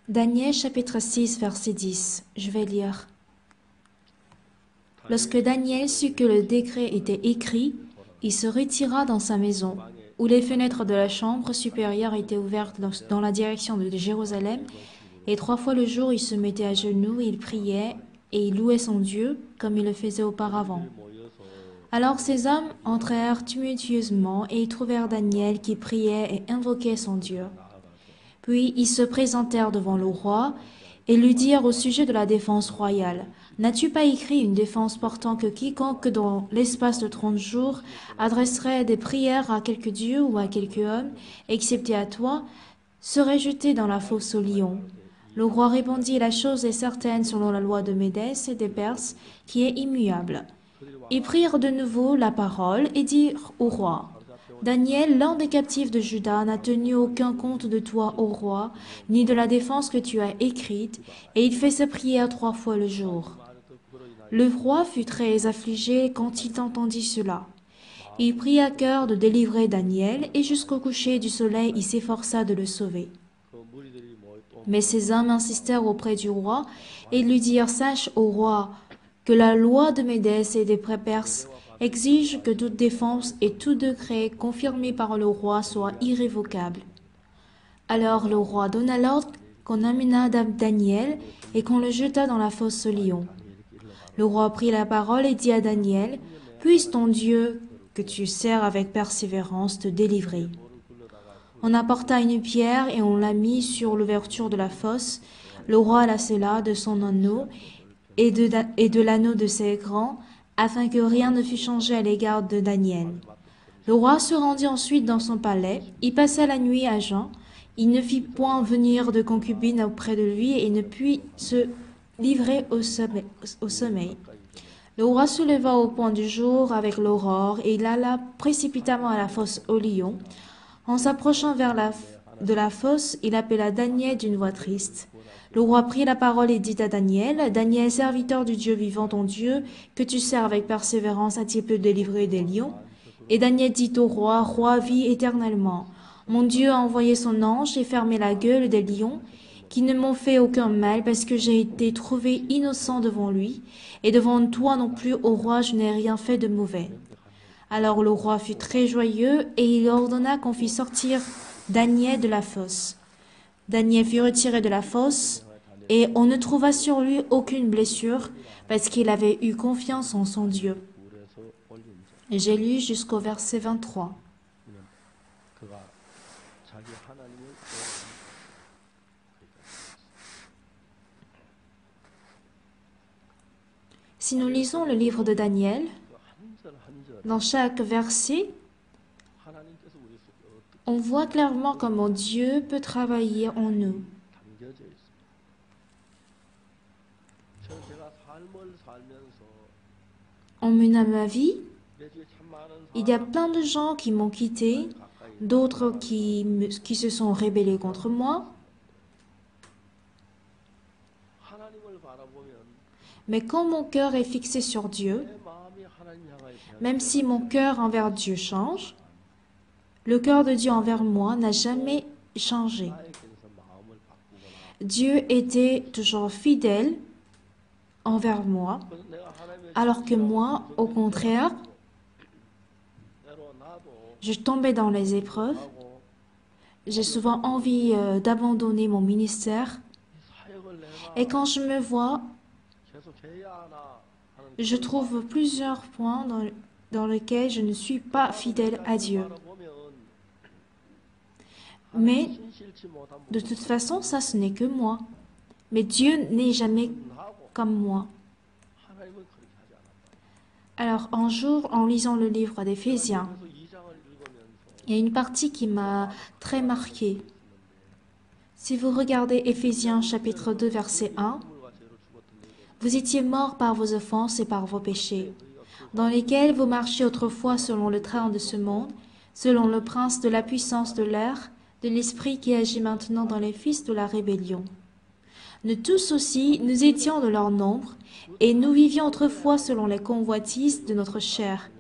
Daniel chapitre 6 verset 10. Je vais lire. Lorsque Daniel sut que le décret était écrit, il se retira dans sa maison, où les fenêtres de la chambre supérieure étaient ouvertes dans la direction de Jérusalem, et 3 fois le jour il se mettait à genoux, il priait, et il louait son Dieu, comme il le faisait auparavant. Alors ces hommes entrèrent tumultueusement, et ils trouvèrent Daniel qui priait et invoquait son Dieu. Puis ils se présentèrent devant le roi, et lui dirent au sujet de la défense royale, « N'as-tu pas écrit une défense portant que quiconque dans l'espace de 30 jours adresserait des prières à quelque dieu ou à quelque homme, excepté à toi, serait jeté dans la fosse aux lions ?» Le roi répondit, « La chose est certaine selon la loi de Médès et des Perses, qui est immuable. » Ils prirent de nouveau la parole et dirent au roi, « Daniel, l'un des captifs de Juda, n'a tenu aucun compte de toi, ô roi, ni de la défense que tu as écrite, et il fait sa prière 3 fois le jour. » Le roi fut très affligé quand il entendit cela. Il prit à cœur de délivrer Daniel, et jusqu'au coucher du soleil il s'efforça de le sauver. Mais ces hommes insistèrent auprès du roi, et lui dirent, « Sache, ô roi, que la loi de Médès et des Perses exige que toute défense et tout décret confirmé par le roi soit irrévocable. » Alors le roi donna l'ordre qu'on amena Daniel et qu'on le jeta dans la fosse aux lions. Le roi prit la parole et dit à Daniel, « Puisse ton Dieu, que tu sers avec persévérance, te délivrer. » On apporta une pierre et on la mit sur l'ouverture de la fosse. Le roi la scella de son anneau et de l'anneau de ses grands, afin que rien ne fût changé à l'égard de Daniel. Le roi se rendit ensuite dans son palais, y passa la nuit à jeun, il ne fit point venir de concubine auprès de lui et ne put se livrer au sommeil. Le roi se leva au point du jour avec l'aurore et il alla précipitamment à la fosse aux lions. En s'approchant de la fosse, il appela Daniel d'une voix triste. Le roi prit la parole et dit à Daniel, « Daniel, serviteur du Dieu vivant, ton Dieu, que tu sers avec persévérance, a-t-il pu délivrer des lions ?» Et Daniel dit au roi, « Roi, vis éternellement. Mon Dieu a envoyé son ange et fermé la gueule des lions, qui ne m'ont fait aucun mal, parce que j'ai été trouvé innocent devant lui, et devant toi non plus, ô roi, je n'ai rien fait de mauvais. » Alors le roi fut très joyeux, et il ordonna qu'on fît sortir Daniel de la fosse. Daniel fut retiré de la fosse, et on ne trouva sur lui aucune blessure, parce qu'il avait eu confiance en son Dieu. J'ai lu jusqu'au verset 23. Si nous lisons le livre de Daniel, dans chaque verset, on voit clairement comment Dieu peut travailler en nous. En menant ma vie, il y a plein de gens qui m'ont quitté, d'autres qui se sont rebellés contre moi. Mais quand mon cœur est fixé sur Dieu, même si mon cœur envers Dieu change, le cœur de Dieu envers moi n'a jamais changé. Dieu était toujours fidèle envers moi, alors que moi, au contraire, je tombais dans les épreuves. J'ai souvent envie d'abandonner mon ministère. Et quand je me vois, je trouve plusieurs points dans lesquels je ne suis pas fidèle à Dieu. Mais de toute façon, ça, ce n'est que moi. Mais Dieu n'est jamais comme moi. Alors, un jour, en lisant le livre d'Éphésiens, il y a une partie qui m'a très marquée. Si vous regardez Éphésiens chapitre 2, verset 1, « Vous étiez morts par vos offenses et par vos péchés, dans lesquels vous marchiez autrefois selon le train de ce monde, selon le prince de la puissance de l'air, de l'esprit qui agit maintenant dans les fils de la rébellion. Nous tous aussi, nous étions de leur nombre, et nous vivions autrefois selon les convoitises de notre chair,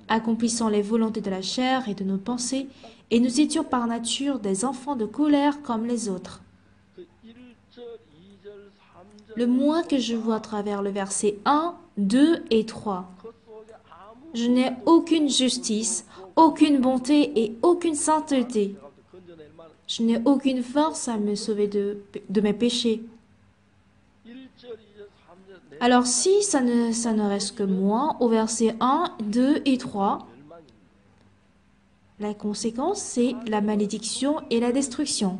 accomplissant les volontés de la chair et de nos pensées, Et nous étions par nature des enfants de colère comme les autres. Le moi que je vois à travers le verset 1, 2 et 3. Je n'ai aucune justice, aucune bonté et aucune sainteté. Je n'ai aucune force à me sauver de mes péchés. Alors si ça ne reste que moi, au verset 1, 2 et 3, la conséquence, c'est la malédiction et la destruction.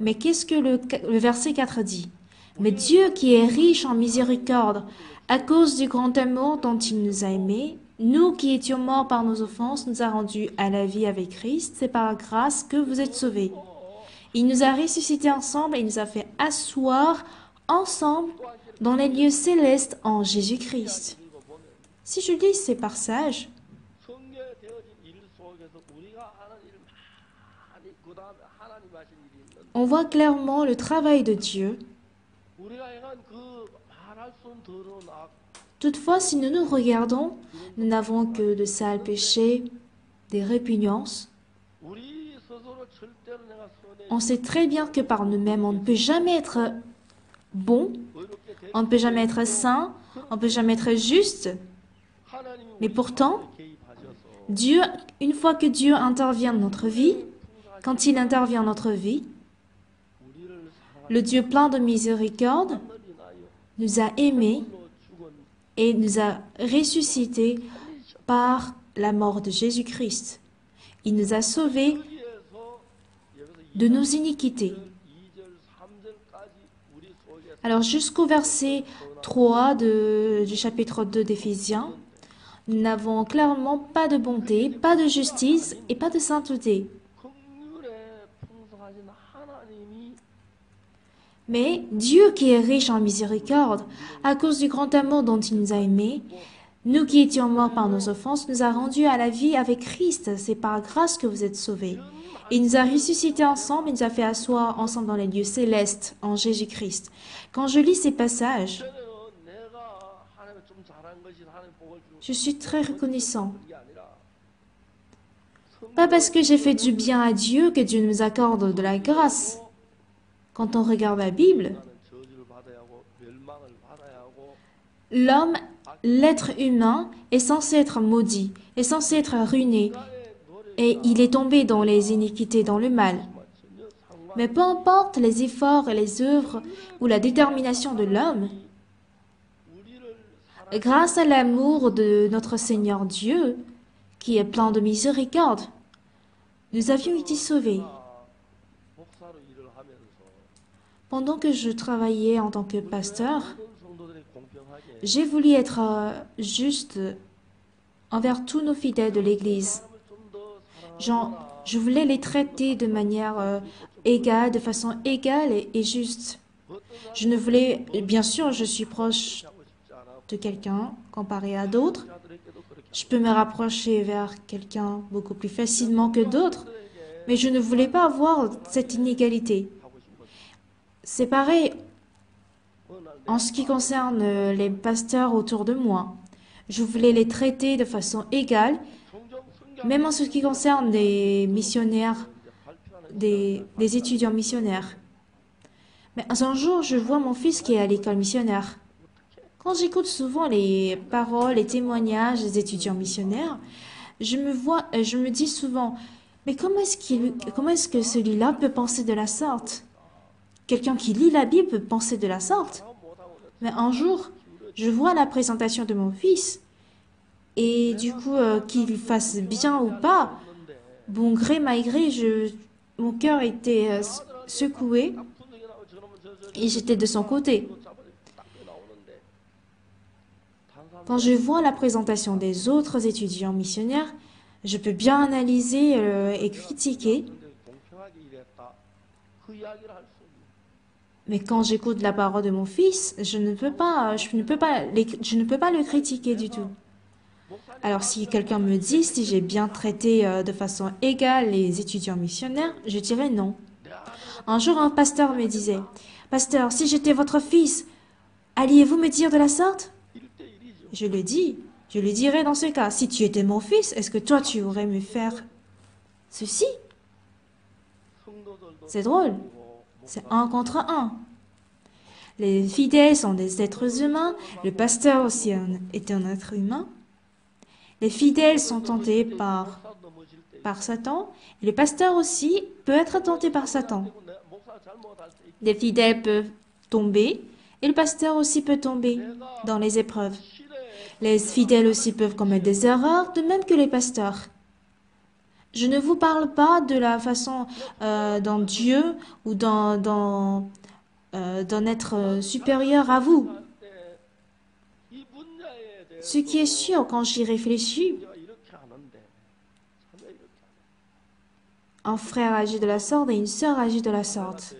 Mais qu'est-ce que le verset 4 dit? Mais Dieu qui est riche en miséricorde, à cause du grand amour dont il nous a aimés, nous qui étions morts par nos offenses, nous a rendus à la vie avec Christ. C'est par grâce que vous êtes sauvés. Il nous a ressuscités ensemble et nous a fait asseoir ensemble dans les lieux célestes en Jésus-Christ. Si je lis ces passages, on voit clairement le travail de Dieu. Toutefois, si nous nous regardons, nous n'avons que de sales péchés, des répugnances. On sait très bien que par nous-mêmes, on ne peut jamais être bon, on ne peut jamais être saint, on ne peut jamais être juste. Mais pourtant, Dieu, une fois que Dieu intervient dans notre vie, quand il intervient dans notre vie, le Dieu plein de miséricorde nous a aimés et nous a ressuscités par la mort de Jésus-Christ. Il nous a sauvés de nos iniquités. Alors jusqu'au verset 3 du chapitre 2 d'Éphésiens, nous n'avons clairement pas de bonté, pas de justice et pas de sainteté. Mais Dieu qui est riche en miséricorde, à cause du grand amour dont il nous a aimés, nous qui étions morts par nos offenses, nous a rendus à la vie avec Christ. C'est par grâce que vous êtes sauvés. Il nous a ressuscités ensemble et nous a fait asseoir ensemble dans les lieux célestes en Jésus-Christ. Quand je lis ces passages, je suis très reconnaissant. Pas parce que j'ai fait du bien à Dieu que Dieu nous accorde de la grâce. Quand on regarde la Bible, l'homme, l'être humain, est censé être maudit, est censé être ruiné, et il est tombé dans les iniquités, dans le mal. Mais peu importe les efforts et les œuvres ou la détermination de l'homme, grâce à l'amour de notre Seigneur Dieu, qui est plein de miséricorde, nous avions été sauvés. Pendant que je travaillais en tant que pasteur, j'ai voulu être juste envers tous nos fidèles de l'Église. Je voulais les traiter de manière égale, de façon égale et juste. Je ne voulais, bien sûr, je suis proche de quelqu'un comparé à d'autres. Je peux me rapprocher vers quelqu'un beaucoup plus facilement que d'autres, mais je ne voulais pas avoir cette inégalité. C'est pareil en ce qui concerne les pasteurs autour de moi. Je voulais les traiter de façon égale, même en ce qui concerne des missionnaires, des étudiants missionnaires. Mais un jour, je vois mon fils qui est à l'école missionnaire. Quand j'écoute souvent les paroles, les témoignages des étudiants missionnaires, je me dis souvent, mais comment est-ce que celui-là peut penser de la sorte? Quelqu'un qui lit la Bible peut penser de la sorte. Mais un jour, je vois la présentation de mon fils, et du coup, qu'il fasse bien ou pas, bon gré malgré, mon cœur était secoué, et j'étais de son côté. Quand je vois la présentation des autres étudiants missionnaires, je peux bien analyser et critiquer. Mais quand j'écoute la parole de mon fils, je ne peux pas le critiquer du tout. Alors si quelqu'un me dit si j'ai bien traité de façon égale les étudiants missionnaires, je dirais non. Un jour, un pasteur me disait, « Pasteur, si j'étais votre fils, alliez-vous me dire de la sorte ?» Je lui dirais dans ce cas, « Si tu étais mon fils, est-ce que toi tu aurais me faire ceci ?» C'est drôle. C'est un contre un. Les fidèles sont des êtres humains. Le pasteur aussi est un être humain. Les fidèles sont tentés par Satan. Et le pasteur aussi peut être tenté par Satan. Les fidèles peuvent tomber. Et le pasteur aussi peut tomber dans les épreuves. Les fidèles aussi peuvent commettre des erreurs, de même que les pasteurs. Je ne vous parle pas de la façon dont Dieu ou d'un être supérieur à vous. Ce qui est sûr, quand j'y réfléchis, un frère agit de la sorte et une sœur agit de la sorte.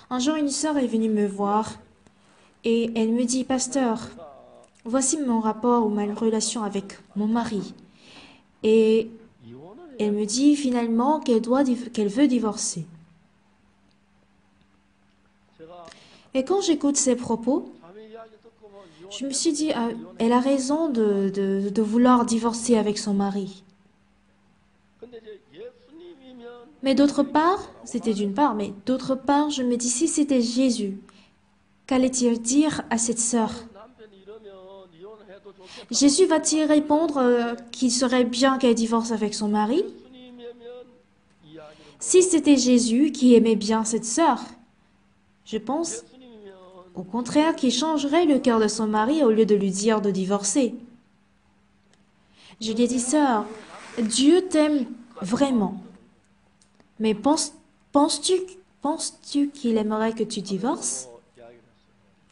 Un jour, une sœur est venue me voir et elle me dit, Pasteur, voici mon rapport ou ma relation avec mon mari. Et elle me dit finalement qu'elle veut divorcer. Et quand j'écoute ses propos, je me suis dit, ah, elle a raison de vouloir divorcer avec son mari. Mais d'autre part, c'était d'une part, mais d'autre part, je me dis, si c'était Jésus, qu'allait-il dire à cette sœur? Jésus va-t-il répondre qu'il serait bien qu'elle divorce avec son mari? Si c'était Jésus qui aimait bien cette sœur, je pense au contraire qu'il changerait le cœur de son mari au lieu de lui dire de divorcer. Je lui ai dit, sœur, Dieu t'aime vraiment. Mais penses-tu qu'il aimerait que tu divorces?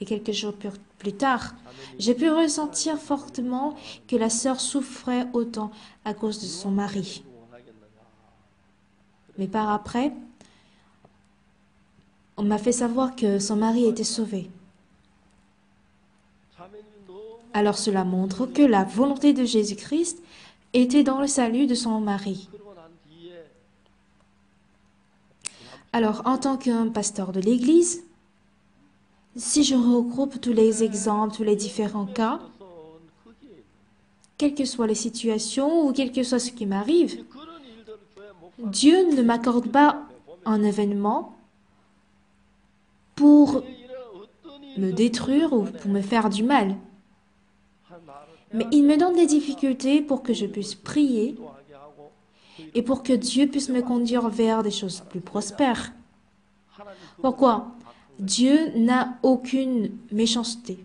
Et quelques jours plus tard, j'ai pu ressentir fortement que la sœur souffrait autant à cause de son mari. Mais par après, on m'a fait savoir que son mari était sauvé. Alors cela montre que la volonté de Jésus-Christ était dans le salut de son mari. Alors, en tant qu'un pasteur de l'Église, si je regroupe tous les exemples, tous les différents cas, quelles que soient les situations ou quel que soit ce qui m'arrive, Dieu ne m'accorde pas un événement pour me détruire ou pour me faire du mal. Mais il me donne des difficultés pour que je puisse prier et pour que Dieu puisse me conduire vers des choses plus prospères. Pourquoi? Dieu n'a aucune méchanceté.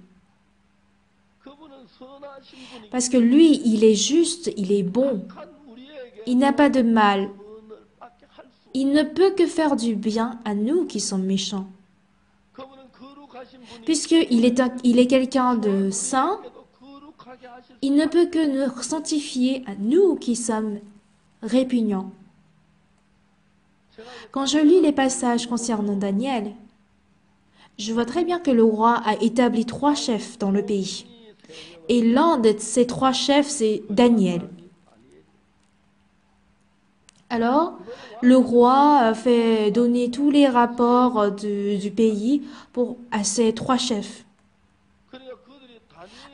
Parce que lui, il est juste, il est bon. Il n'a pas de mal. Il ne peut que faire du bien à nous qui sommes méchants. Puisqu'il est quelqu'un de saint, il ne peut que nous sanctifier à nous qui sommes répugnants. Quand je lis les passages concernant Daniel, je vois très bien que le roi a établi 3 chefs dans le pays. Et l'un de ces 3 chefs, c'est Daniel. Alors, le roi a fait donner tous les rapports du pays à ces 3 chefs.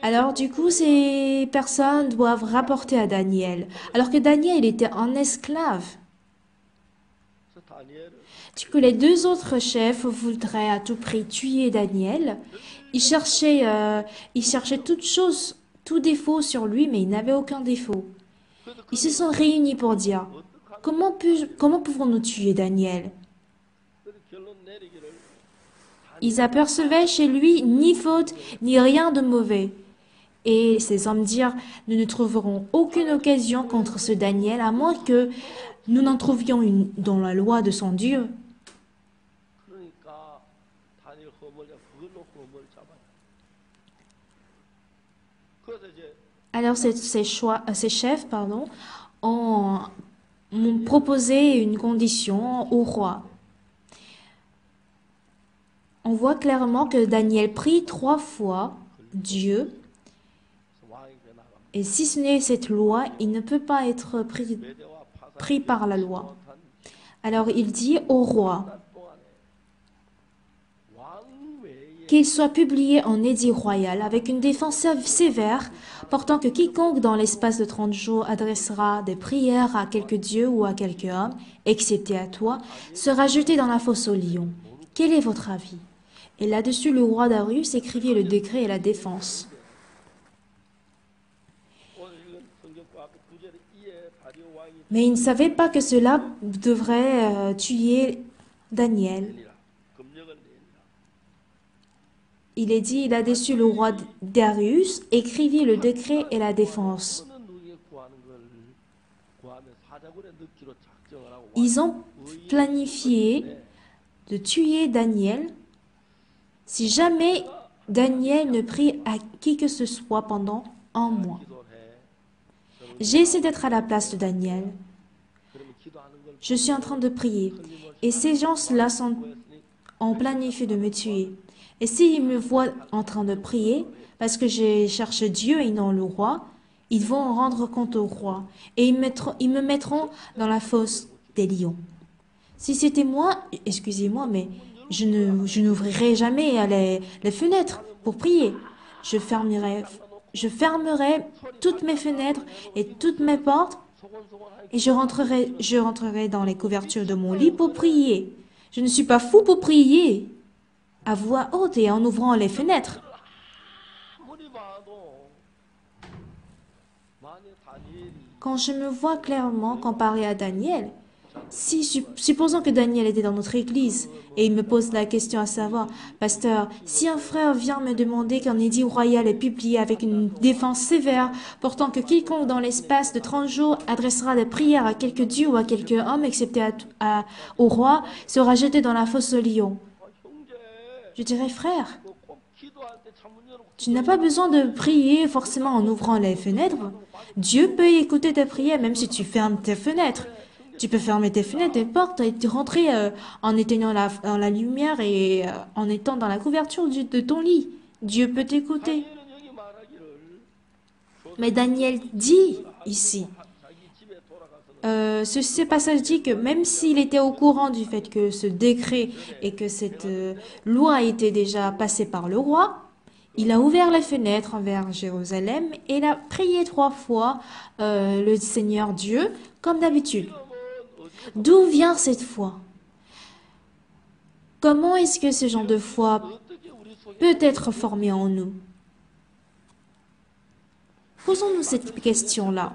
Alors, du coup, ces personnes doivent rapporter à Daniel. Alors que Daniel était un esclave. Du coup, les 2 autres chefs voudraient à tout prix tuer Daniel. Ils cherchaient toutes choses, tout défaut sur lui, mais il n'avait aucun défaut. Ils se sont réunis pour dire, comment pouvons-nous tuer Daniel? Ils apercevaient chez lui ni faute, ni rien de mauvais. Et ces hommes dirent, nous ne trouverons aucune occasion contre ce Daniel, à moins que nous n'en trouvions une dans la loi de son Dieu. Alors ces chefs ont proposé une condition au roi. On voit clairement que Daniel prie 3 fois Dieu. Et si ce n'est cette loi, il ne peut pas être pris par la loi. Alors il dit au roi, qu'il soit publié en édit royal avec une défense sévère, portant que quiconque dans l'espace de 30 jours adressera des prières à quelque dieu ou à quelque homme, excepté à toi, sera jeté dans la fosse aux lions. Quel est votre avis? Et là-dessus, le roi Darius écrivit le décret et la défense. Mais il ne savait pas que cela devrait tuer Daniel. Il est dit, là-dessus, le roi Darius écrivit le décret et la défense. Ils ont planifié de tuer Daniel si jamais Daniel ne prie à qui que ce soit pendant un mois. J'ai essayé d'être à la place de Daniel. Je suis en train de prier. Et ces gens-là ont planifié de me tuer. Et s'ils me voient en train de prier, parce que je cherche Dieu et non le roi, ils vont rendre compte au roi. Et ils me mettront dans la fosse des lions. Si c'était moi, excusez-moi, mais je n'ouvrirai jamais les fenêtres pour prier. Je fermerai toutes mes fenêtres et toutes mes portes et je rentrerai dans les couvertures de mon lit pour prier. Je ne suis pas fou pour prier à voix haute et en ouvrant les fenêtres. Quand je me vois clairement comparé à Daniel, supposons que Daniel était dans notre église et il me pose la question à savoir, Pasteur, si un frère vient me demander qu'un édit royal est publié avec une défense sévère, portant que quiconque dans l'espace de 30 jours adressera des prières à quelque dieu ou à quelque homme, excepté au roi, sera jeté dans la fosse aux lions. Je dirais, frère, tu n'as pas besoin de prier forcément en ouvrant les fenêtres. Dieu peut écouter tes prières même si tu fermes tes fenêtres. Tu peux fermer tes fenêtres, tes portes et rentrer en éteignant la lumière et en étant dans la couverture de ton lit. Dieu peut t'écouter. Mais Daniel dit ici, ce passage dit que même s'il était au courant du fait que ce décret et que cette loi était déjà passée par le roi, il a ouvert les fenêtres envers Jérusalem et il a prié 3 fois le Seigneur Dieu comme d'habitude. D'où vient cette foi? Comment est-ce que ce genre de foi peut être formé en nous? Posons-nous cette question-là.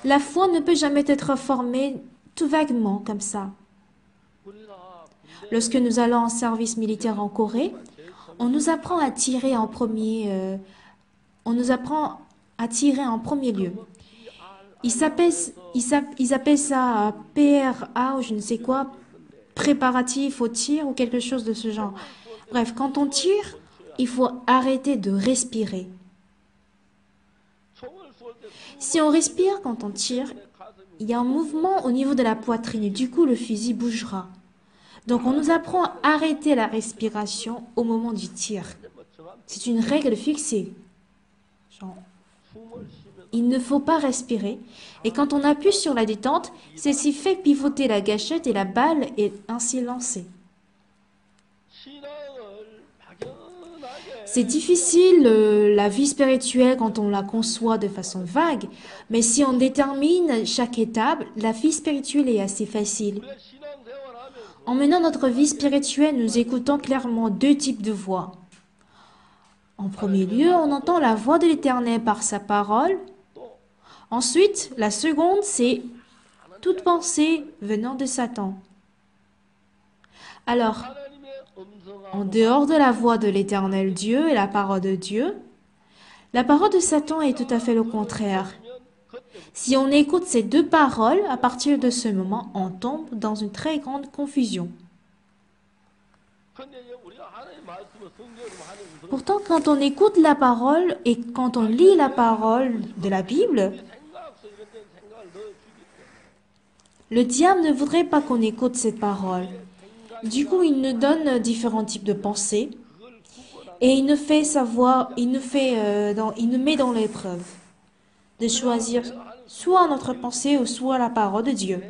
La foi ne peut jamais être formée tout vaguement comme ça. Lorsque nous allons en service militaire en Corée, on nous apprend à tirer en premier, lieu. Ils appellent ça PRA ou je ne sais quoi, préparatif au tir ou quelque chose de ce genre. Bref, quand on tire, il faut arrêter de respirer. Si on respire quand on tire, il y a un mouvement au niveau de la poitrine et du coup le fusil bougera. Donc on nous apprend à arrêter la respiration au moment du tir. C'est une règle fixée. Il ne faut pas respirer. Et quand on appuie sur la détente, ceci fait pivoter la gâchette et la balle est ainsi lancée. C'est difficile, la vie spirituelle, quand on la conçoit de façon vague, mais si on détermine chaque étape, la vie spirituelle est assez facile. En menant notre vie spirituelle, nous écoutons clairement 2 types de voix. En premier lieu, on entend la voix de l'Éternel par sa parole. Ensuite, la seconde, c'est toute pensée venant de Satan. Alors, en dehors de la voix de l'Éternel Dieu et la parole de Dieu, la parole de Satan est tout à fait le contraire. Si on écoute ces 2 paroles, à partir de ce moment, on tombe dans une très grande confusion. Pourtant, quand on écoute la parole et quand on lit la parole de la Bible, le diable ne voudrait pas qu'on écoute cette parole. Du coup, il nous donne différents types de pensées et il nous met dans l'épreuve de choisir soit notre pensée ou soit la parole de Dieu.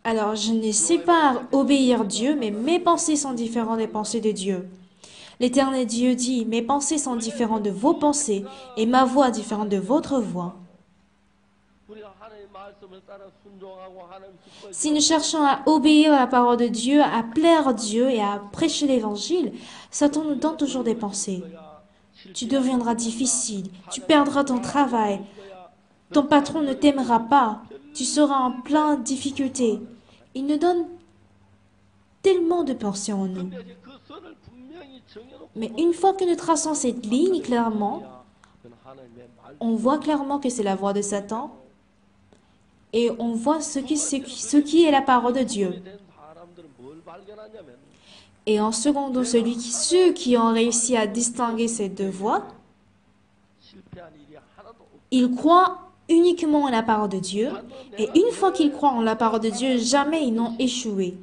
Alors, je ne sais pas obéir Dieu, mais mes pensées sont différentes des pensées de Dieu. L'Éternel Dieu dit, mes pensées sont différentes de vos pensées, et ma voix différente de votre voix. Si nous cherchons à obéir à la parole de Dieu, à plaire à Dieu et à prêcher l'Évangile, Satan nous donne toujours des pensées. Tu deviendras difficile, tu perdras ton travail, ton patron ne t'aimera pas, tu seras en pleine difficulté. Il nous donne tellement de pensées en nous. Mais une fois que nous traçons cette ligne clairement, on voit clairement que c'est la voix de Satan et on voit ce qui est la parole de Dieu. Et en secondo, ceux qui ont réussi à distinguer ces deux voix, ils croient uniquement en la parole de Dieu. Et une fois qu'ils croient en la parole de Dieu, jamais ils n'ont échoué.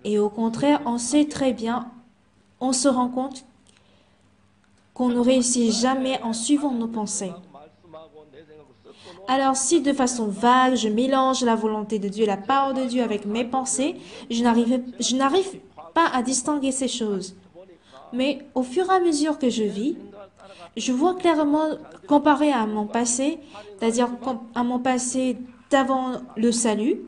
Et au contraire, on sait très bien, on se rend compte qu'on ne réussit jamais en suivant nos pensées. Alors si de façon vague, je mélange la volonté de Dieu, la parole de Dieu avec mes pensées, je n'arrive pas à distinguer ces choses. Mais au fur et à mesure que je vis, je vois clairement, comparé à mon passé, c'est-à-dire à mon passé d'avant le salut,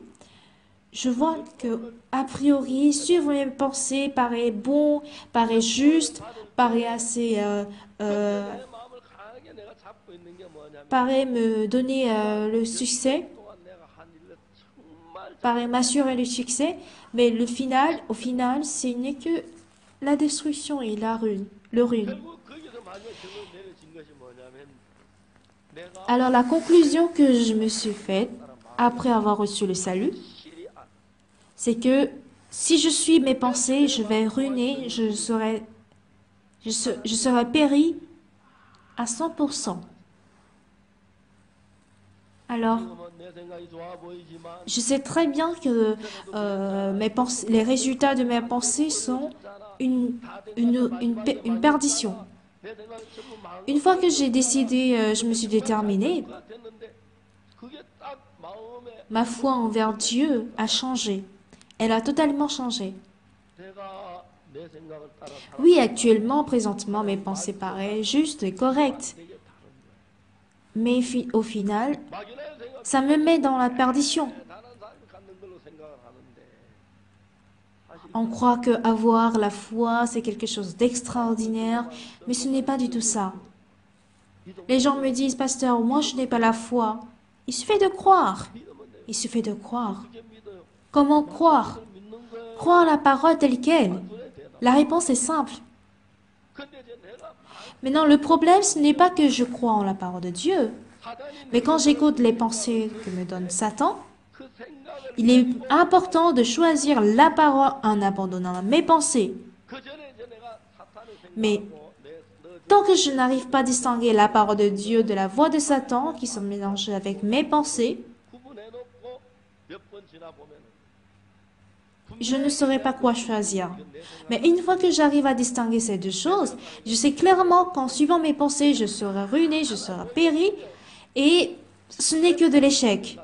je vois que, a priori, suivre mes pensées paraît bon, paraît juste, paraît assez, paraît me donner le succès, paraît m'assurer le succès, mais au final, ce n'est que la destruction et la ruine, le ruine. Alors la conclusion que je me suis faite après avoir reçu le salut, c'est que si je suis mes pensées, je vais ruiner, je serai péri à 100%. Alors, je sais très bien que les résultats de mes pensées sont une perdition. Une fois que j'ai décidé, je me suis déterminée, ma foi envers Dieu a changé. Elle a totalement changé. Oui, actuellement, présentement, mes pensées paraissent justes et correctes. Mais au final, ça me met dans la perdition. On croit que avoir la foi, c'est quelque chose d'extraordinaire, mais ce n'est pas du tout ça. Les gens me disent, pasteur, moi je n'ai pas la foi. Il suffit de croire. Il suffit de croire. Comment croire? Croire la parole telle qu'elle. La réponse est simple. Maintenant, le problème, ce n'est pas que je crois en la parole de Dieu, mais quand j'écoute les pensées que me donne Satan, il est important de choisir la parole en abandonnant mes pensées. Mais tant que je n'arrive pas à distinguer la parole de Dieu de la voix de Satan, qui sont mélangées avec mes pensées, je ne saurais pas quoi choisir. Mais une fois que j'arrive à distinguer ces deux choses, je sais clairement qu'en suivant mes pensées, je serai ruiné, je serai péri, et ce n'est que de l'échec.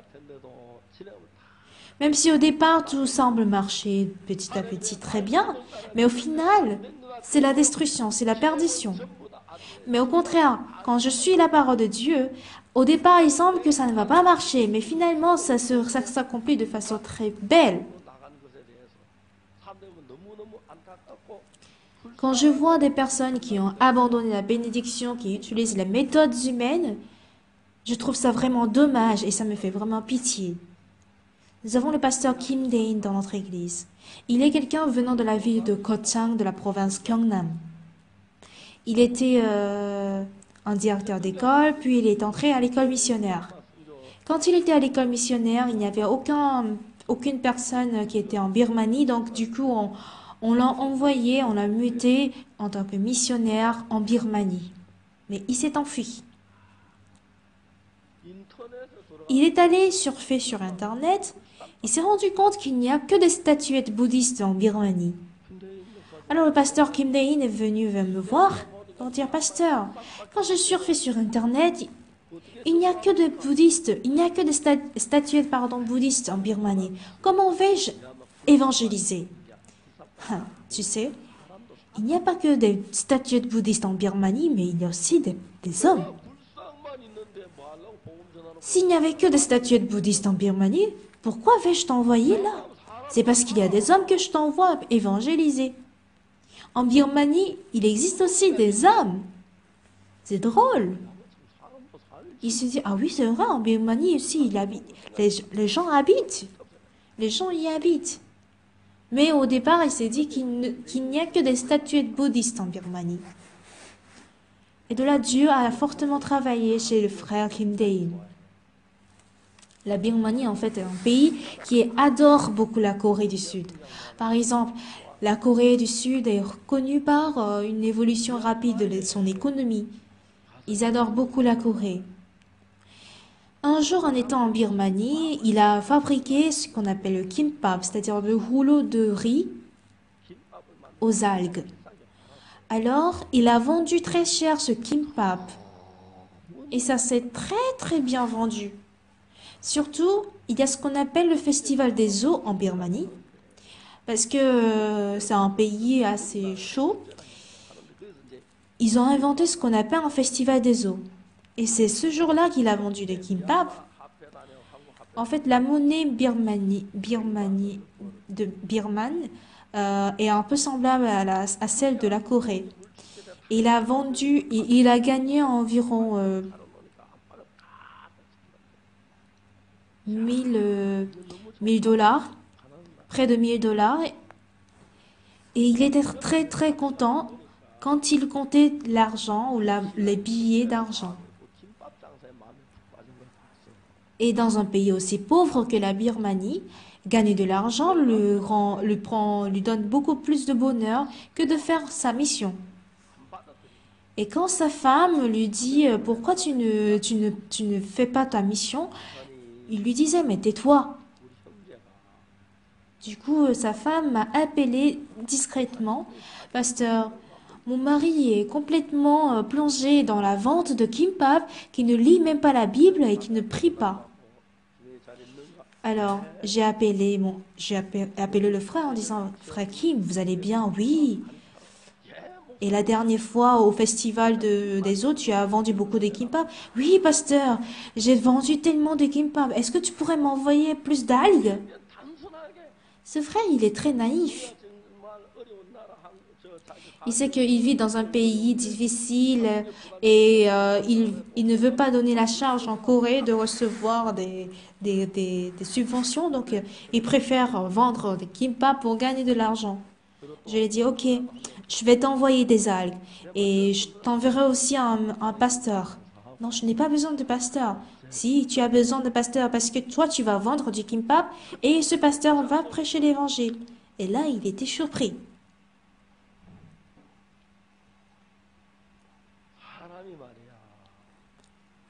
Même si au départ tout semble marcher petit à petit très bien, mais au final, c'est la destruction, c'est la perdition. Mais au contraire, quand je suis la parole de Dieu, au départ il semble que ça ne va pas marcher, mais finalement ça s'accomplit de façon très belle. Quand je vois des personnes qui ont abandonné la bénédiction, qui utilisent les méthodes humaines, je trouve ça vraiment dommage et ça me fait vraiment pitié. Nous avons le pasteur Kim Dae-in dans notre église. Il est quelqu'un venant de la ville de Kochang, de la province Gyeongnam. Il était un directeur d'école, puis il est entré à l'école missionnaire. Quand il était à l'école missionnaire, il n'y avait aucune personne qui était en Birmanie, donc du coup on l'a envoyé, on l'a muté en tant que missionnaire en Birmanie. Mais il s'est enfui. Il est allé surfer sur Internet. Il s'est rendu compte qu'il n'y a que des statuettes bouddhistes en Birmanie. Alors le pasteur Kim Dae-in est venu me voir pour dire, pasteur, quand je surfais sur Internet, Il n'y a que de bouddhistes, il n'y a que de statuettes bouddhistes en Birmanie. Comment vais-je évangéliser? Tu sais, il n'y a pas que des statuettes bouddhistes en Birmanie, mais il y a aussi des hommes. S'il n'y avait que des statuettes bouddhistes en Birmanie, pourquoi vais-je t'envoyer là? C'est parce qu'il y a des hommes que je t'envoie évangéliser. En Birmanie, il existe aussi des âmes. C'est drôle. Il se dit, ah oui, c'est vrai, en Birmanie aussi, les gens habitent. Les gens y habitent. Mais au départ, il s'est dit qu'il n'y a que des statuettes bouddhistes en Birmanie. Et de là, Dieu a fortement travaillé chez le frère Kim Dae-in. La Birmanie, en fait, est un pays qui adore beaucoup la Corée du Sud. Par exemple, la Corée du Sud est reconnue par une évolution rapide de son économie. Ils adorent beaucoup la Corée. Un jour, en étant en Birmanie, il a fabriqué ce qu'on appelle le kimbap, c'est-à-dire le rouleau de riz aux algues. Alors, il a vendu très cher ce kimbap. Et ça s'est très très bien vendu. Surtout, il y a ce qu'on appelle le festival des eaux en Birmanie, parce que c'est un pays assez chaud. Ils ont inventé ce qu'on appelle un festival des eaux. Et c'est ce jour-là qu'il a vendu les kimbap. En fait, la monnaie birmane est un peu semblable à celle de la Corée. Et il a gagné environ 1000 dollars, près de 1000 dollars. Et il était très très content quand il comptait l'argent ou les billets d'argent. Et dans un pays aussi pauvre que la Birmanie, gagner de l'argent lui donne beaucoup plus de bonheur que de faire sa mission. Et quand sa femme lui dit pourquoi tu ne fais pas ta mission, il lui disait mais tais-toi. Du coup, sa femme m'a appelé discrètement, pasteur. Mon mari est complètement plongé dans la vente de kimbap, qui ne lit même pas la Bible et qui ne prie pas. Alors, j'ai appelé le frère en disant, frère Kim, vous allez bien? Oui. Et la dernière fois, au festival des eaux, tu as vendu beaucoup de kimbap? Oui, pasteur, j'ai vendu tellement de kimbap. Est-ce que tu pourrais m'envoyer plus d'algues? Ce frère, il est très naïf. Il sait qu'il vit dans un pays difficile et il ne veut pas donner la charge en Corée de recevoir des subventions. Donc, il préfère vendre des kimbap pour gagner de l'argent. Je lui ai dit, ok, je vais t'envoyer des algues et je t'enverrai aussi un pasteur. Non, je n'ai pas besoin de pasteur. Si, tu as besoin de pasteur parce que toi, tu vas vendre du kimbap et ce pasteur va prêcher l'évangile. Et là, il était surpris.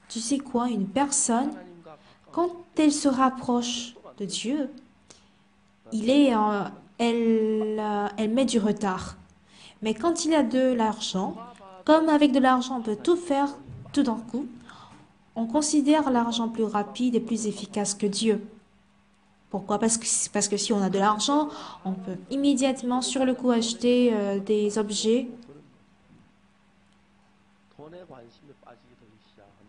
Tu sais quoi, une personne, quand elle se rapproche de Dieu, elle met du retard. Mais quand il a de l'argent, comme avec de l'argent on peut tout faire tout d'un coup, on considère l'argent plus rapide et plus efficace que Dieu. Pourquoi? Parce que si on a de l'argent, on peut immédiatement sur le coup acheter des objets.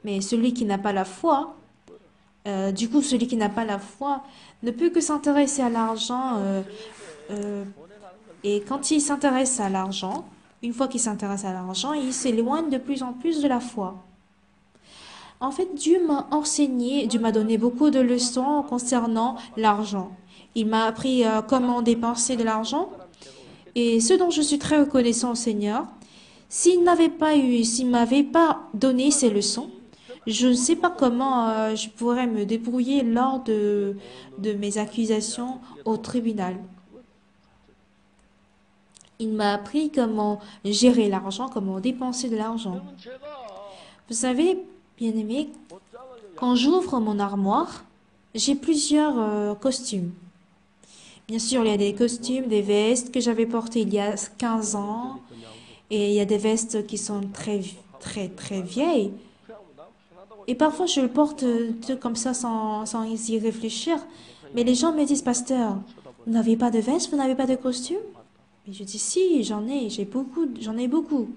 Mais celui qui n'a pas la foi, celui qui n'a pas la foi ne peut que s'intéresser à l'argent. Et quand il s'intéresse à l'argent, une fois qu'il s'intéresse à l'argent, il s'éloigne de plus en plus de la foi. En fait, Dieu m'a enseigné, Dieu m'a donné beaucoup de leçons concernant l'argent. Il m'a appris comment dépenser de l'argent. Et ce dont je suis très reconnaissant au Seigneur, s'il m'avait pas donné ces leçons, je ne sais pas comment je pourrais me débrouiller lors de mes accusations au tribunal. Il m'a appris comment gérer l'argent, comment dépenser de l'argent. Vous savez, bien-aimé, quand j'ouvre mon armoire, j'ai plusieurs costumes. Bien sûr, il y a des costumes, des vestes que j'avais portées il y a 15 ans, et il y a des vestes qui sont très, très, très vieilles. Et parfois, je le porte comme ça sans y réfléchir. Mais les gens me disent, pasteur, vous n'avez pas de veste, vous n'avez pas de costume? Et je dis, si, j'en ai beaucoup.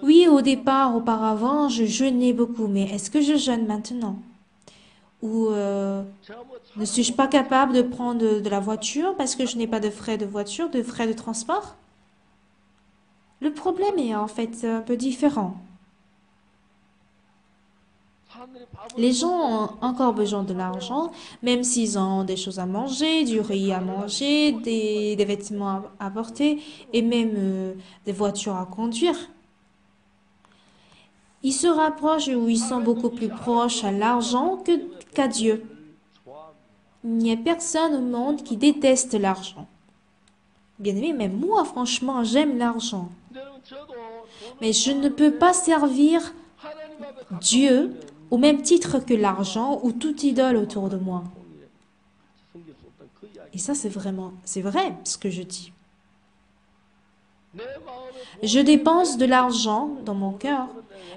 Oui, au départ, auparavant, je jeûnais beaucoup, mais est-ce que je jeûne maintenant? Ou ne suis-je pas capable de prendre de la voiture parce que je n'ai pas de frais de voiture, de frais de transport? Le problème est en fait un peu différent. Les gens ont encore besoin de l'argent, même s'ils ont des choses à manger, du riz à manger, des vêtements à porter et même des voitures à conduire. Ils se rapprochent ou ils sont beaucoup plus proches à l'argent qu'à Dieu. Il n'y a personne au monde qui déteste l'argent. Bien aimé, même moi, franchement, j'aime l'argent. Mais je ne peux pas servir Dieu au même titre que l'argent ou toute idole autour de moi. Et ça, c'est vrai ce que je dis. Je dépense de l'argent dans mon cœur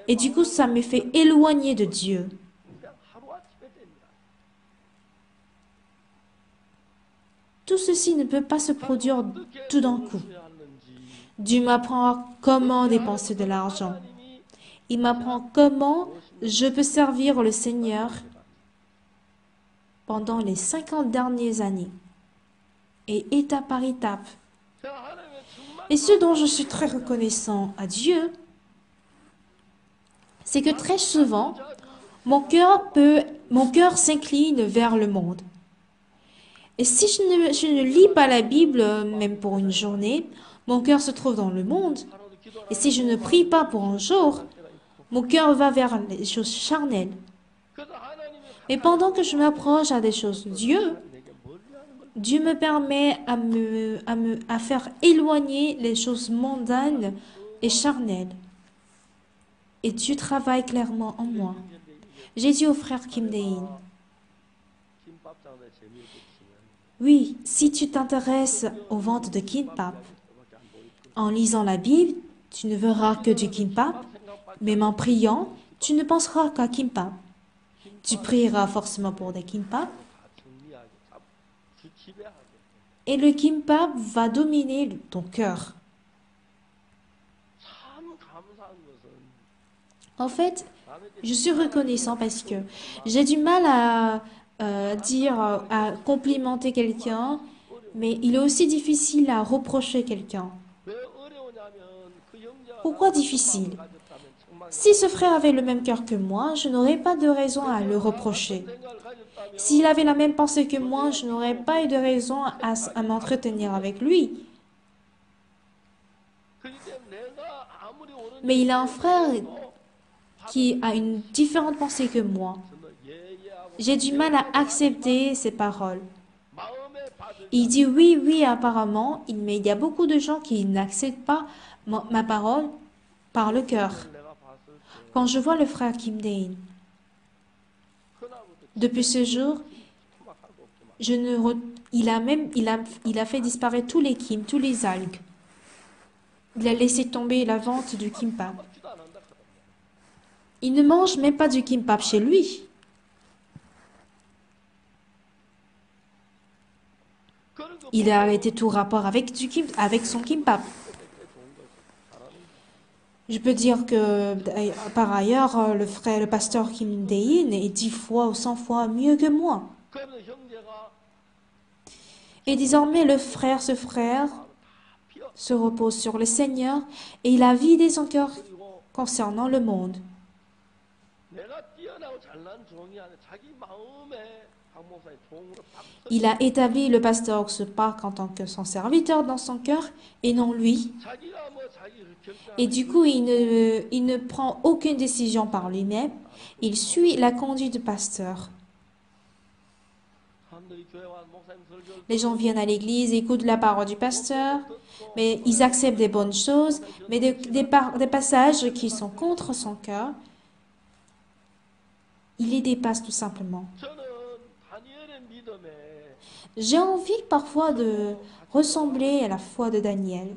et du coup, ça me fait éloigner de Dieu. Tout ceci ne peut pas se produire tout d'un coup. Dieu m'apprend comment dépenser de l'argent. Il m'apprend comment je peux servir le Seigneur pendant les 50 dernières années, et étape par étape. Et ce dont je suis très reconnaissant à Dieu, c'est que très souvent, mon cœur s'incline vers le monde. Et si je ne lis pas la Bible, même pour une journée, mon cœur se trouve dans le monde. Et si je ne prie pas pour un jour, mon cœur va vers les choses charnelles. Et pendant que je m'approche à des choses de Dieu, Dieu me permet à faire éloigner les choses mondaines et charnelles. Et Dieu travaille clairement en moi. J'ai dit au frère Kim Dae-in, oui, si tu t'intéresses aux ventes de kimbap, en lisant la Bible, tu ne verras que du kimbap, même en priant, tu ne penseras qu'à kimbap. Tu prieras forcément pour des kimbap, et le kimbap va dominer ton cœur. En fait, je suis reconnaissant parce que j'ai du mal à complimenter quelqu'un, mais il est aussi difficile à reprocher quelqu'un. Pourquoi difficile? Si ce frère avait le même cœur que moi, je n'aurais pas de raison à le reprocher. S'il avait la même pensée que moi, je n'aurais pas eu de raison à m'entretenir avec lui. Mais il a un frère qui a une différente pensée que moi. J'ai du mal à accepter ses paroles. Il dit oui, oui, apparemment, mais il y a beaucoup de gens qui n'acceptent pas ma parole par le cœur. Quand je vois le frère Kim Dae-in, depuis ce jour, il a fait disparaître tous les kim, tous les algues. Il a laissé tomber la vente du kimbap. Il ne mange même pas du kimbap chez lui. Il a arrêté tout rapport avec son kimbap. Je peux dire que, par ailleurs, le pasteur Kim Dae-in est 10 fois ou 100 fois mieux que moi. Et désormais, ce frère, se repose sur le Seigneur et il a vidé son cœur concernant le monde. Il a établi le pasteur Ox Park en tant que son serviteur dans son cœur et non lui. Et du coup, il ne prend aucune décision par lui-même. Il suit la conduite du pasteur. Les gens viennent à l'église, écoutent la parole du pasteur, mais ils acceptent des bonnes choses, mais des passages qui sont contre son cœur, il les dépasse tout simplement. J'ai envie parfois de ressembler à la foi de Daniel.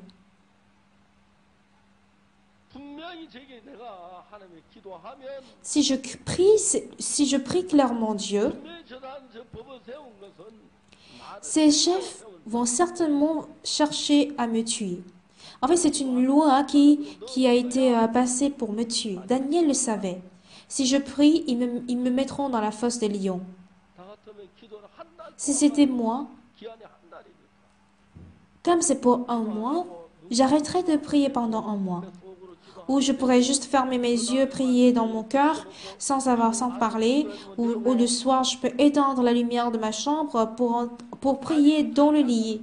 Si je prie clairement Dieu, ces chefs vont certainement chercher à me tuer. En fait, c'est une loi qui a été passée pour me tuer. Daniel le savait. Si je prie, ils me mettront dans la fosse des lions. Si c'était moi, comme c'est pour un mois, j'arrêterais de prier pendant un mois. Ou je pourrais juste fermer mes yeux, prier dans mon cœur, sans parler. Ou le soir, je peux éteindre la lumière de ma chambre pour prier dans le lit.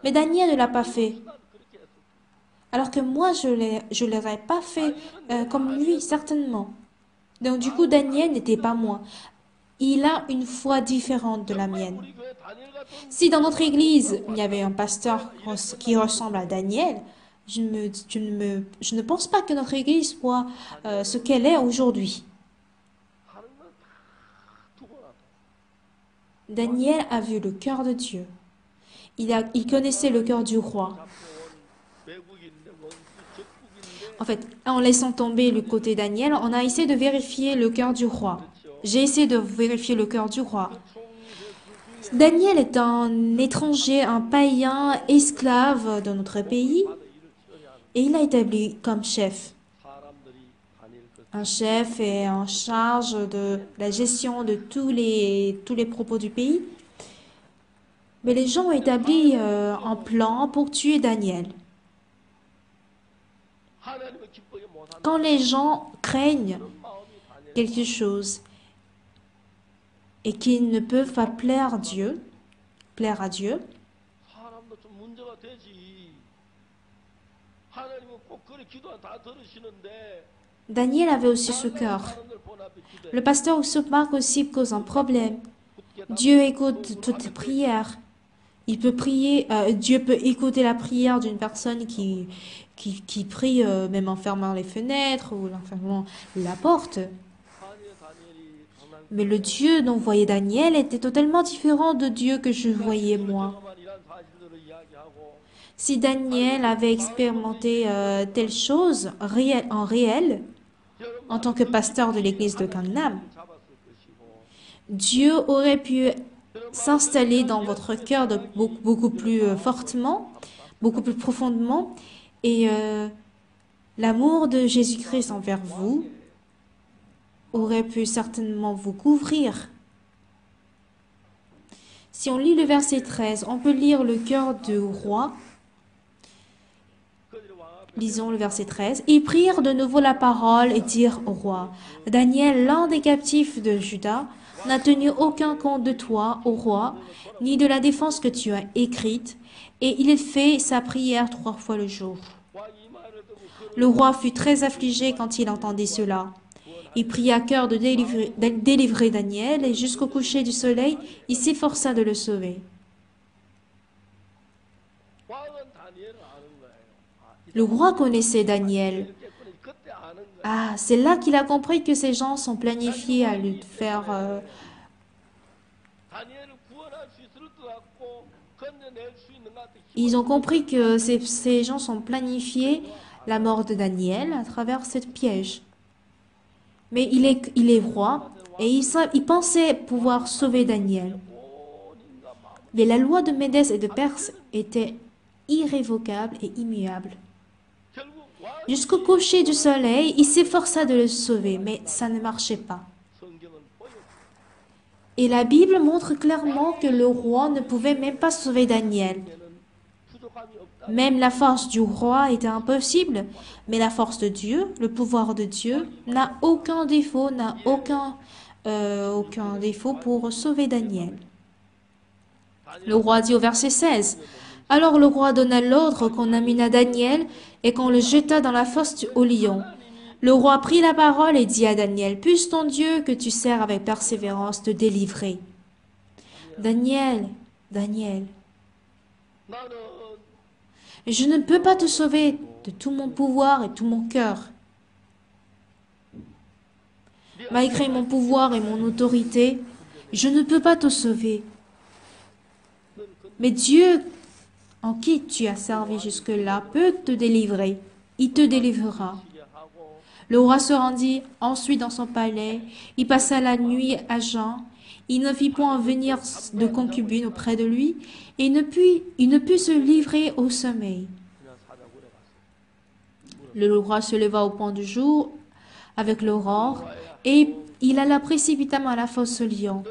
Mais Daniel ne l'a pas fait. Alors que moi, je l'aurais pas fait comme lui, certainement. Donc du coup, Daniel n'était pas moi. Il a une foi différente de la mienne. Si dans notre église, il y avait un pasteur qui ressemble à Daniel, je ne pense pas que notre église soit ce qu'elle est aujourd'hui. Daniel a vu le cœur de Dieu. Il connaissait le cœur du roi. En fait, en laissant tomber le côté Daniel, on a essayé de vérifier le cœur du roi. J'ai essayé de vérifier le cœur du roi. Daniel est un étranger, un païen, esclave de notre pays, et il a établi comme chef. Un chef est en charge de la gestion de tous les propos du pays. Mais les gens ont établi un plan pour tuer Daniel. Quand les gens craignent quelque chose et qu'ils ne peuvent pas plaire à Dieu, Daniel avait aussi ce cœur. Le pasteur Marc aussi cause un problème. Dieu écoute toutes tes prières. Il peut prier, Dieu peut écouter la prière d'une personne qui prie même en fermant les fenêtres ou en fermant la porte. Mais le Dieu dont voyait Daniel était totalement différent de Dieu que je voyais moi. Si Daniel avait expérimenté telle chose en réel, en tant que pasteur de l'église de Gangnam, Dieu aurait pu s'installer dans votre cœur beaucoup plus fortement, beaucoup plus profondément, et l'amour de Jésus-Christ envers vous aurait pu certainement vous couvrir. Si on lit le verset 13, on peut lire le cœur du roi. Lisons le verset 13. Ils prirent de nouveau la parole et dirent au roi, Daniel, l'un des captifs de Juda, n'a tenu aucun compte de toi, ô roi, ni de la défense que tu as écrite, et il fait sa prière 3 fois le jour. Le roi fut très affligé quand il entendit cela. Il prit à cœur de délivrer Daniel, et jusqu'au coucher du soleil, il s'efforça de le sauver. Le roi connaissait Daniel. Ah, c'est là qu'il a compris que ces gens sont planifiés à lui faire... Ils ont compris que ces gens sont planifiés la mort de Daniel à travers ce piège. Mais il est roi et il pensait pouvoir sauver Daniel. Mais la loi de Médès et de Perse était irrévocable et immuable. Jusqu'au coucher du soleil, il s'efforça de le sauver, mais ça ne marchait pas. Et la Bible montre clairement que le roi ne pouvait même pas sauver Daniel. Même la force du roi était impossible, mais la force de Dieu, le pouvoir de Dieu, n'a aucun défaut, aucun défaut pour sauver Daniel. Le roi dit au verset 16, « Alors le roi donna l'ordre qu'on amena Daniel et qu'on le jeta dans la fosse au lion. Le roi prit la parole et dit à Daniel, « Puisse ton Dieu que tu sers avec persévérance te délivrer. » Daniel, Daniel, je ne peux pas te sauver de tout mon pouvoir et tout mon cœur. Malgré mon pouvoir et mon autorité, je ne peux pas te sauver. Mais Dieu, en qui tu as servi jusque-là, peut te délivrer. Il te délivrera. Le roi se rendit ensuite dans son palais. Il passa la nuit à jeun. Il ne fit point venir de concubine auprès de lui, et il ne put se livrer au sommeil. Le roi se leva au point du jour avec l'aurore, et il alla précipitamment à la fosse au lion.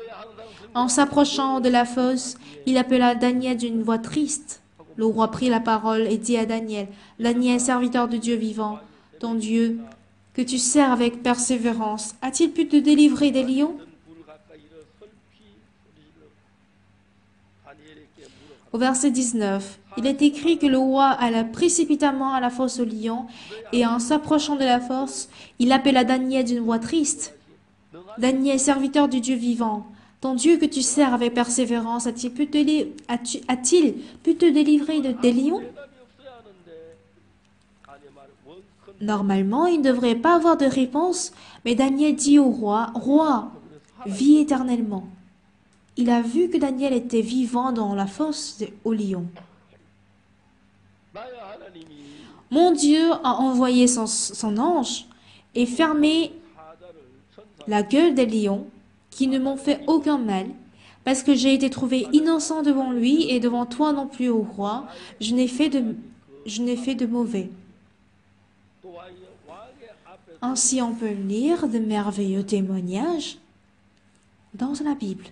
En s'approchant de la fosse, il appela Daniel d'une voix triste. Le roi prit la parole et dit à Daniel, Daniel, serviteur de Dieu vivant, ton Dieu, que tu sers avec persévérance, a-t-il pu te délivrer des lions? Au verset 19, il est écrit que le roi alla précipitamment à la fosse aux lions, et en s'approchant de la fosse, il appela Daniel d'une voix triste. Daniel, serviteur du Dieu vivant, ton Dieu que tu sers avec persévérance, a-t-il pu te délivrer des lions? Normalement, il ne devrait pas avoir de réponse, mais Daniel dit au roi, Roi, vis éternellement. Il a vu que Daniel était vivant dans la fosse aux lions. Mon Dieu a envoyé son ange et fermé la gueule des lions qui ne m'ont fait aucun mal, parce que j'ai été trouvé innocent devant lui et devant toi non plus, ô roi. Je n'ai fait de mauvais. Ainsi, on peut lire de merveilleux témoignages dans la Bible.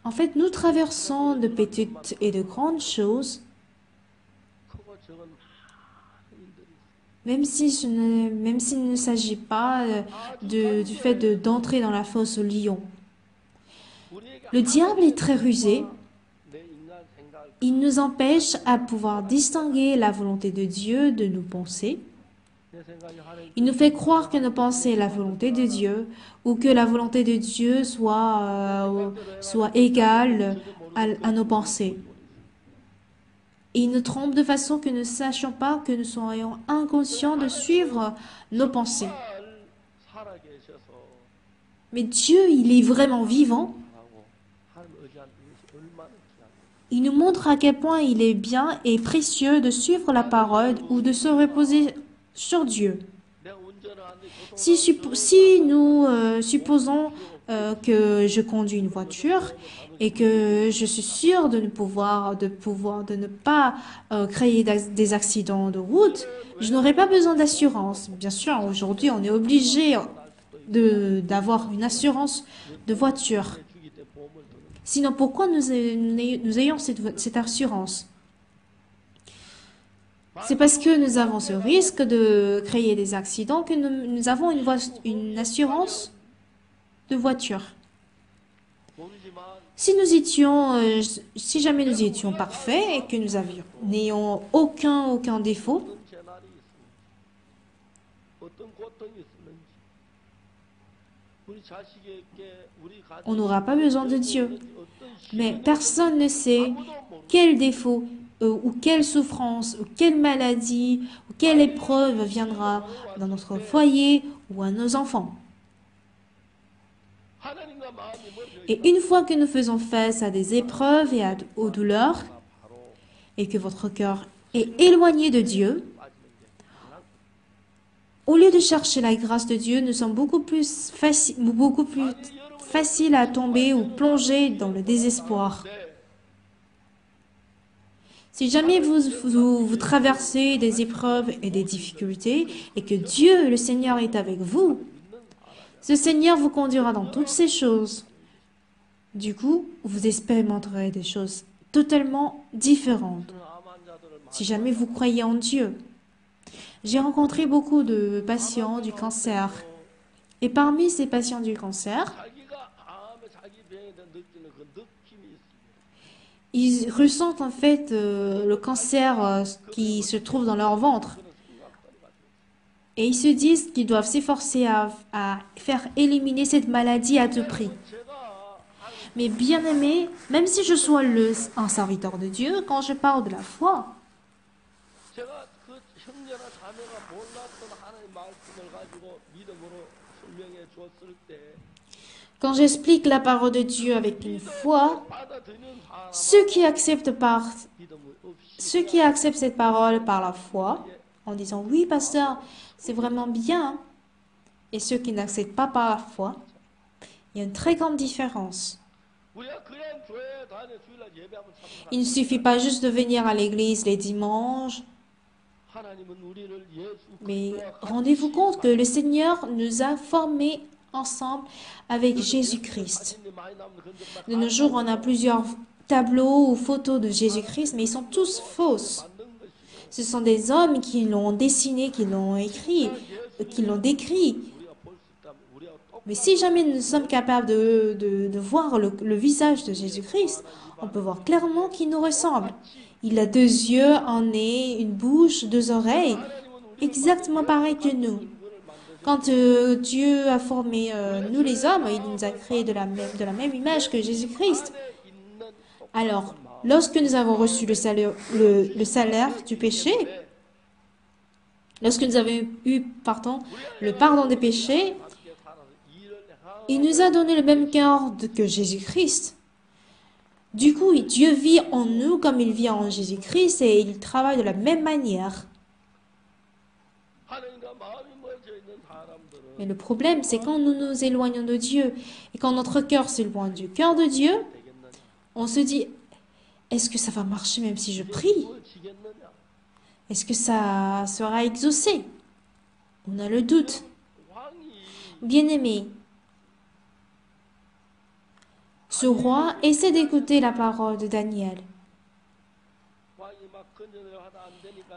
En fait, nous traversons de petites et de grandes choses, même s'il ne s'agit pas du fait d'entrer dans la fosse au lion. Le diable est très rusé. Il nous empêche à pouvoir distinguer la volonté de Dieu de nos pensées. Il nous fait croire que nos pensées est la volonté de Dieu ou que la volonté de Dieu soit égale à nos pensées. Et il nous trompe de façon que nous ne sachions pas, que nous soyons inconscients de suivre nos pensées. Mais Dieu, il est vraiment vivant. Il nous montre à quel point il est bien et précieux de suivre la parole ou de se reposer sur Dieu. Si nous supposons que je conduis une voiture et que je suis sûre de ne pas créer des accidents de route, je n'aurai pas besoin d'assurance. Bien sûr, aujourd'hui, on est obligé d'avoir une assurance de voiture. Sinon, pourquoi nous ayons cette assurance? C'est parce que nous avons ce risque de créer des accidents que nous avons une assurance de voiture. Si jamais nous étions parfaits et que nous n'ayons aucun défaut, on n'aura pas besoin de Dieu. Mais personne ne sait quel défaut ou quelle souffrance ou quelle maladie ou quelle épreuve viendra dans notre foyer ou à nos enfants. Et une fois que nous faisons face à des épreuves et aux douleurs, et que votre cœur est éloigné de Dieu, au lieu de chercher la grâce de Dieu, nous sommes beaucoup plus faciles à tomber ou plonger dans le désespoir. Si jamais vous traversez des épreuves et des difficultés et que Dieu, le Seigneur, est avec vous, ce Seigneur vous conduira dans toutes ces choses. Du coup, vous expérimenterez des choses totalement différentes. Si jamais vous croyez en Dieu. J'ai rencontré beaucoup de patients du cancer. Et parmi ces patients du cancer, ils ressentent en fait le cancer qui se trouve dans leur ventre. Et ils se disent qu'ils doivent s'efforcer à faire éliminer cette maladie à tout prix. Mais bien aimé, même si je sois un serviteur de Dieu, quand je parle de la foi, Quand j'explique la parole de Dieu avec une foi, ceux qui acceptent cette parole par la foi, en disant oui, pasteur, c'est vraiment bien, et ceux qui n'acceptent pas par la foi, il y a une très grande différence. Il ne suffit pas juste de venir à l'église les dimanches, mais rendez-vous compte que le Seigneur nous a formés ensemble avec Jésus-Christ. De nos jours, on a plusieurs tableaux ou photos de Jésus-Christ, mais ils sont tous fausses. Ce sont des hommes qui l'ont dessiné, qui l'ont écrit, qui l'ont décrit. Mais si jamais nous sommes capables de voir le visage de Jésus-Christ, on peut voir clairement qu'il nous ressemble. Il a 2 yeux, un nez, une bouche, 2 oreilles, exactement pareil que nous. Quand Dieu a formé nous les hommes, il nous a créés de la même image que Jésus-Christ. Alors, lorsque nous avons reçu le salaire du péché, lorsque nous avons eu le pardon des péchés, il nous a donné le même cœur que Jésus-Christ. Du coup, Dieu vit en nous comme il vit en Jésus-Christ et il travaille de la même manière. Mais le problème, c'est quand nous nous éloignons de Dieu et quand notre cœur s'éloigne du cœur de Dieu, on se dit, est-ce que ça va marcher même si je prie? Est-ce que ça sera exaucé? On a le doute. Bien-aimé, ce roi essaie d'écouter la parole de Daniel.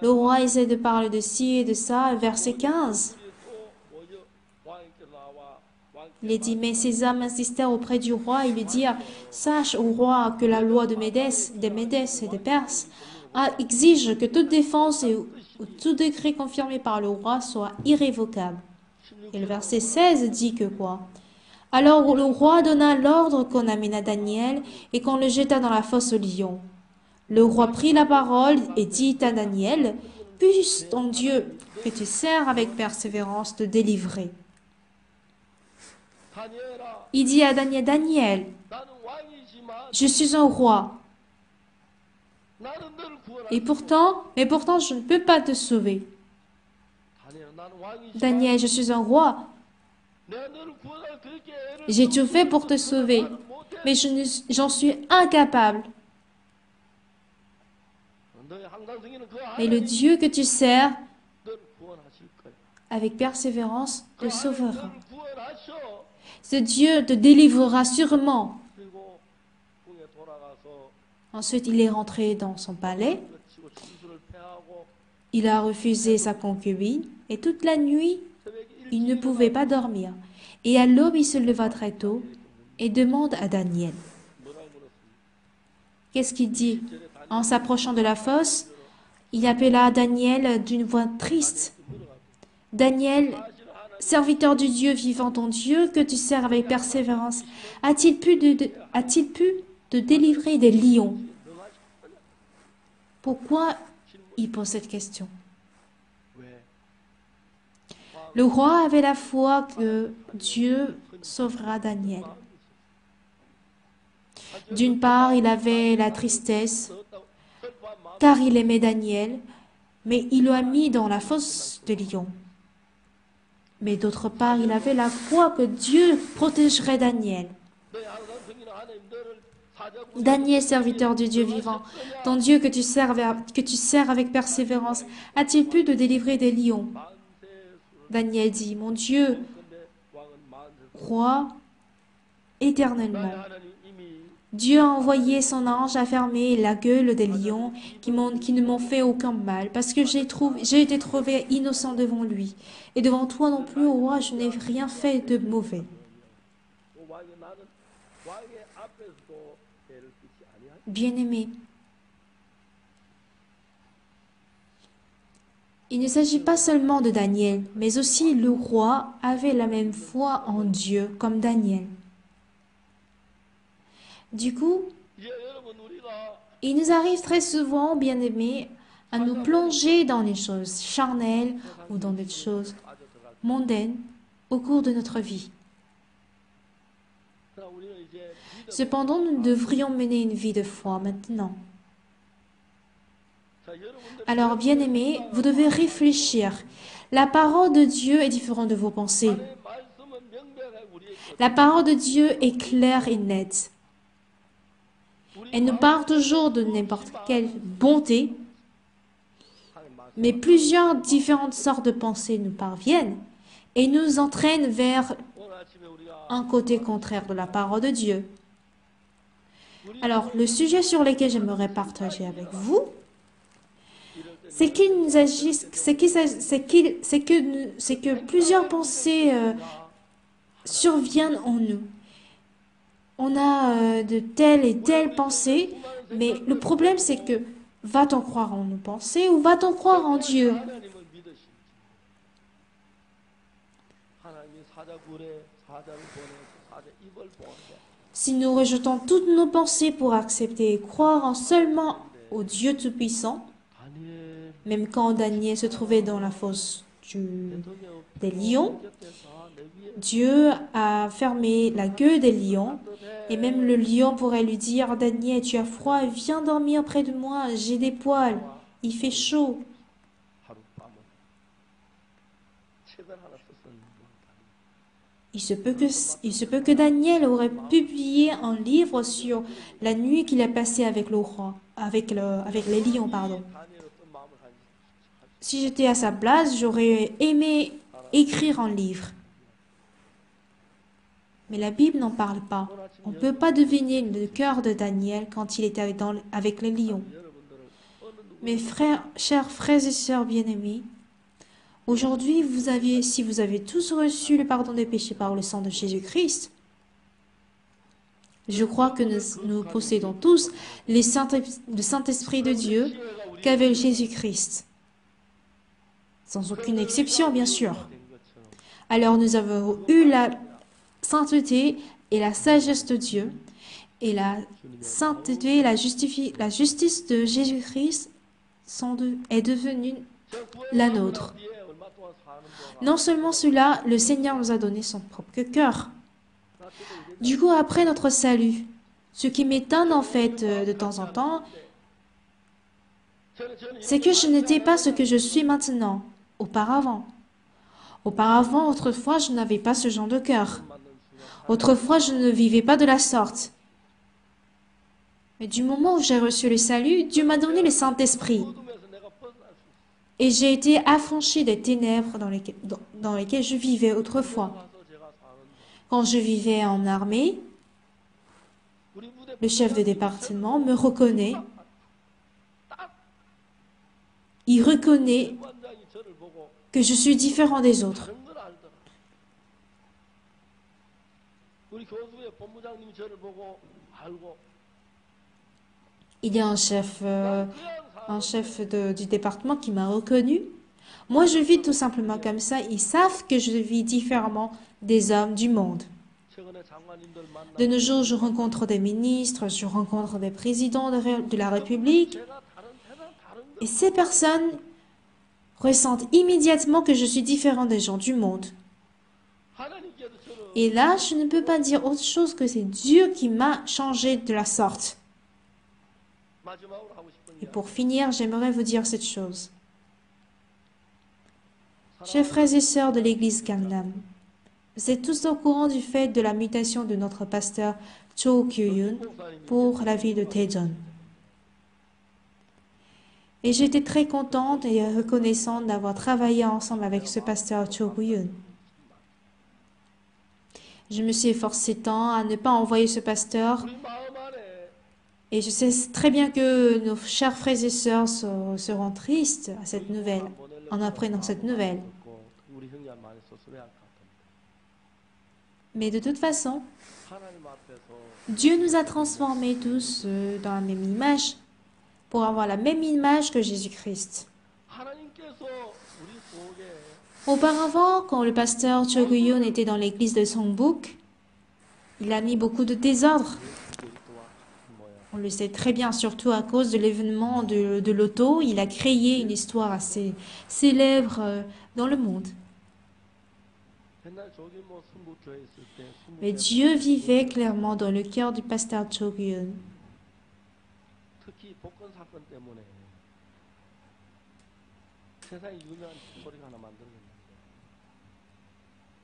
Le roi essaie de parler de ci et de ça, verset 15. Il dit, mais ces hommes insistèrent auprès du roi et lui dirent, sache, ô roi, que la loi des Médès et des Perses exige que toute défense ou tout décret confirmé par le roi soit irrévocable. Et le verset 16 dit que quoi? Alors le roi donna l'ordre qu'on amena Daniel et qu'on le jeta dans la fosse aux lions. Le roi prit la parole et dit à Daniel, puisse ton Dieu que tu sers avec persévérance te délivrer. Il dit à Daniel, Daniel, je suis un roi. Mais pourtant, je ne peux pas te sauver. Daniel, je suis un roi. J'ai tout fait pour te sauver, mais j'en suis incapable. Mais le Dieu que tu sers, avec persévérance, te sauvera. Ce Dieu te délivrera sûrement. Ensuite, il est rentré dans son palais. Il a refusé sa concubine et toute la nuit, il ne pouvait pas dormir. Et à l'aube, il se leva très tôt et demande à Daniel. Qu'est-ce qu'il dit? En s'approchant de la fosse, il appela Daniel d'une voix triste. Daniel, serviteur du Dieu vivant, ton Dieu, que tu sers avec persévérance, a-t-il pu te délivrer des lions? Pourquoi il pose cette question? Le roi avait la foi que Dieu sauvera Daniel. D'une part, il avait la tristesse, car il aimait Daniel, mais il l'a mis dans la fosse de lions. Mais d'autre part, il avait la foi que Dieu protégerait Daniel. Daniel, serviteur du Dieu vivant, ton Dieu que tu sers avec persévérance, a-t-il pu te délivrer des lions? Daniel dit, mon Dieu, roi, éternellement. Dieu a envoyé son ange à fermer la gueule des lions qui ne m'ont fait aucun mal, parce que j'ai été trouvé innocent devant lui. Et devant toi non plus, ô roi, je n'ai rien fait de mauvais. Bien-aimé, il ne s'agit pas seulement de Daniel, mais aussi le roi avait la même foi en Dieu comme Daniel. Du coup, il nous arrive très souvent, bien-aimés, à nous plonger dans les choses charnelles ou dans des choses mondaines au cours de notre vie. Cependant, nous devrions mener une vie de foi maintenant. Alors, bien-aimés, vous devez réfléchir. La parole de Dieu est différente de vos pensées. La parole de Dieu est claire et nette. Elle nous parle toujours de n'importe quelle bonté, mais plusieurs différentes sortes de pensées nous parviennent et nous entraînent vers un côté contraire de la parole de Dieu. Alors, le sujet sur lequel j'aimerais partager avec vous, c'est qu'il nous agisse, c'est que plusieurs pensées surviennent en nous. On a de telles et telles pensées, mais le problème c'est que va-t-on croire en nos pensées ou va-t-on croire en Dieu? Si nous rejetons toutes nos pensées pour accepter et croire en seulement au Dieu Tout-Puissant, même quand Daniel se trouvait dans la fosse des lions, Dieu a fermé la gueule des lions et même le lion pourrait lui dire « Daniel, tu as froid, viens dormir près de moi, j'ai des poils, il fait chaud. » Il se peut que Daniel aurait publié un livre sur la nuit qu'il a passée avec le roi, avec les lions, pardon. Si j'étais à sa place, j'aurais aimé écrire un livre. Mais la Bible n'en parle pas. On ne peut pas deviner le cœur de Daniel quand il était avec les lions. Mes chers frères et sœurs bien-aimés, aujourd'hui, si vous avez tous reçu le pardon des péchés par le sang de Jésus-Christ, je crois que nous possédons tous le Saint-Esprit de Dieu qu'avec Jésus-Christ. Sans aucune exception, bien sûr. Alors nous avons eu la sainteté et la sagesse de Dieu, et la sainteté et la justice de Jésus-Christ est devenue la nôtre. Non seulement cela, le Seigneur nous a donné son propre cœur. Du coup, après notre salut, ce qui m'étonne en fait de temps en temps, c'est que je n'étais pas ce que je suis maintenant, auparavant. Auparavant, autrefois, je n'avais pas ce genre de cœur. Autrefois, je ne vivais pas de la sorte. Mais du moment où j'ai reçu le salut, Dieu m'a donné le Saint-Esprit. Et j'ai été affranchi des ténèbres dans lesquelles je vivais autrefois. Quand je vivais en armée, le chef de département me reconnaît. Il reconnaît que je suis différent des autres. Il y a un chef du département qui m'a reconnu. Moi, je vis tout simplement comme ça. Ils savent que je vis différemment des hommes du monde. De nos jours, je rencontre des ministres, je rencontre des présidents de la République. Et ces personnes ressentent immédiatement que je suis différent des gens du monde. Et là, je ne peux pas dire autre chose que c'est Dieu qui m'a changé de la sorte. Et pour finir, j'aimerais vous dire cette chose. Chers frères et sœurs de l'église Gangnam, vous êtes tous au courant du fait de la mutation de notre pasteur Cho Kyu-yoon pour la ville de Daejeon. Et j'étais très contente et reconnaissante d'avoir travaillé ensemble avec ce pasteur Cho Kyu-yoon. Je me suis efforcée tant à ne pas envoyer ce pasteur. Et je sais très bien que nos chers frères et sœurs seront tristes à cette nouvelle, en apprenant cette nouvelle. Mais de toute façon, Dieu nous a transformés tous dans la même image, pour avoir la même image que Jésus-Christ. Auparavant, quand le pasteur Cho Kyu-yoon était dans l'église de Songbuk, il a mis beaucoup de désordre. On le sait très bien, surtout à cause de l'événement de l'auto. Il a créé une histoire assez célèbre dans le monde. Mais Dieu vivait clairement dans le cœur du pasteur Cho Gyun.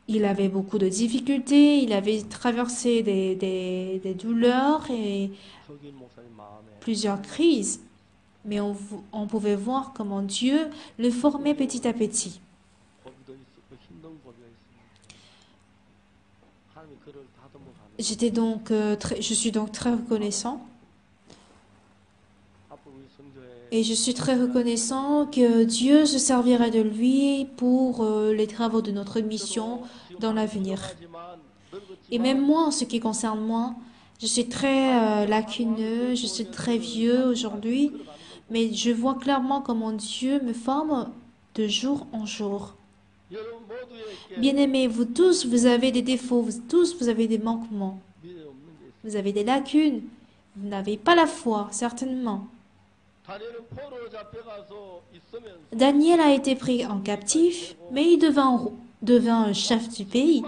Il avait beaucoup de difficultés, il avait traversé des douleurs et plusieurs crises. Mais on pouvait voir comment Dieu le formait petit à petit. Je suis donc très reconnaissant. Et je suis très reconnaissant que Dieu se servirait de lui pour les travaux de notre mission dans l'avenir. Et même moi, en ce qui concerne moi, je suis très lacuneux, je suis très vieux aujourd'hui, mais je vois clairement comment Dieu me forme de jour en jour. Bien-aimés, vous tous, vous avez des défauts, vous tous, vous avez des manquements, vous avez des lacunes, vous n'avez pas la foi, certainement. Daniel a été pris en captif, mais il devint un chef du pays.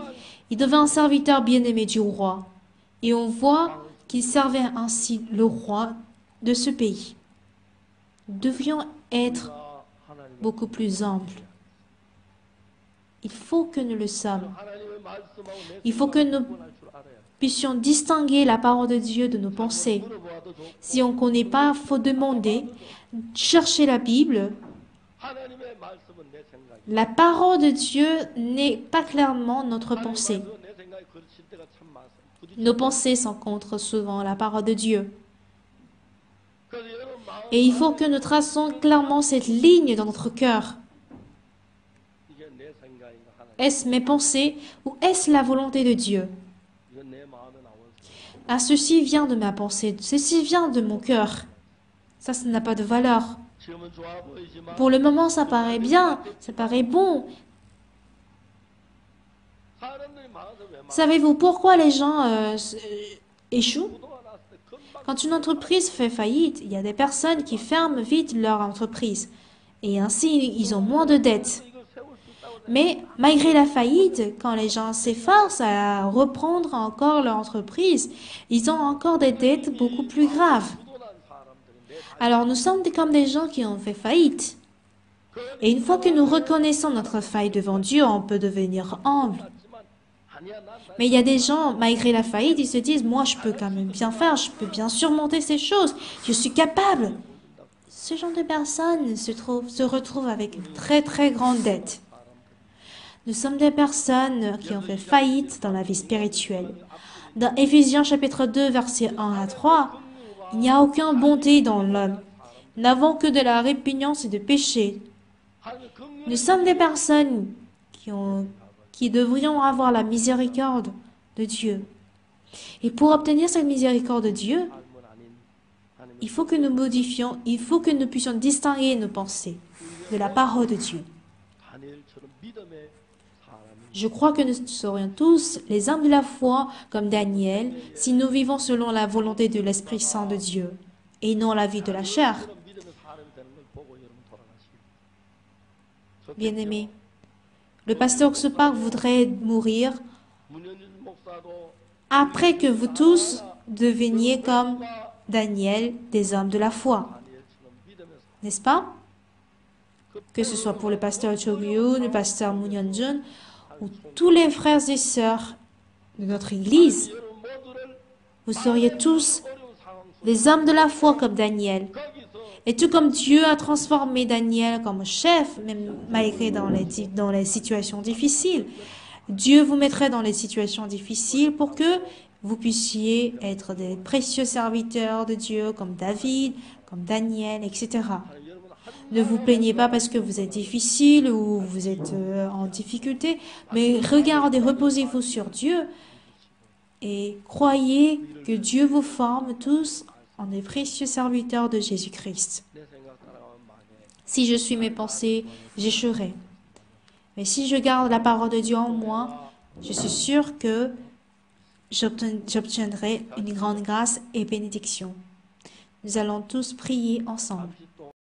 Il devint un serviteur bien-aimé du roi. Et on voit qu'il servait ainsi le roi de ce pays. Nous devrions être beaucoup plus humbles. Il faut que nous le sommes. Il faut que nous puissions distinguer la parole de Dieu de nos pensées. Si on ne connaît pas, il faut demander, chercher la Bible. La parole de Dieu n'est pas clairement notre pensée. Nos pensées s'encontrent souvent la parole de Dieu. Et il faut que nous traçons clairement cette ligne dans notre cœur. Est-ce mes pensées ou est-ce la volonté de Dieu? Ah, ceci vient de ma pensée, ceci vient de mon cœur. Ça n'a pas de valeur. Pour le moment, ça paraît bien, ça paraît bon. Savez-vous pourquoi les gens échouent? Quand une entreprise fait faillite, il y a des personnes qui ferment vite leur entreprise. Et ainsi, ils ont moins de dettes. Mais malgré la faillite, quand les gens s'efforcent à reprendre encore leur entreprise, ils ont encore des dettes beaucoup plus graves. Alors nous sommes comme des gens qui ont fait faillite. Et une fois que nous reconnaissons notre faille devant Dieu, on peut devenir humble. Mais il y a des gens, malgré la faillite, ils se disent, moi je peux quand même bien faire, je peux bien surmonter ces choses, je suis capable. Ce genre de personnes se retrouvent avec une très très grande dette. Nous sommes des personnes qui ont fait faillite dans la vie spirituelle. Dans Éphésiens chapitre 2, versets 1 à 3, il n'y a aucune bonté dans l'homme. Nous n'avons que de la répugnance et de péché. Nous sommes des personnes qui devrions avoir la miséricorde de Dieu. Et pour obtenir cette miséricorde de Dieu, il faut que nous modifions, il faut que nous puissions distinguer nos pensées de la parole de Dieu. Je crois que nous serions tous les hommes de la foi comme Daniel si nous vivons selon la volonté de l'Esprit Saint de Dieu et non la vie de la chair. Bien-aimés, le pasteur Oxopak voudrait mourir après que vous tous deveniez comme Daniel, des hommes de la foi. N'est-ce pas? Que ce soit pour le pasteur Cho Gyun, le pasteur Moon Hyun-jun, ou tous les frères et sœurs de notre Église, vous seriez tous des hommes de la foi comme Daniel. Et tout comme Dieu a transformé Daniel comme chef, même malgré dans les situations difficiles, Dieu vous mettrait dans les situations difficiles pour que vous puissiez être des précieux serviteurs de Dieu comme David, comme Daniel, etc. Ne vous plaignez pas parce que vous êtes difficile ou vous êtes en difficulté, mais regardez, reposez-vous sur Dieu et croyez que Dieu vous forme tous en des précieux serviteurs de Jésus-Christ. Si je suis mes pensées, j'échouerai. Mais si je garde la parole de Dieu en moi, je suis sûr que j'obtiendrai une grande grâce et bénédiction. Nous allons tous prier ensemble.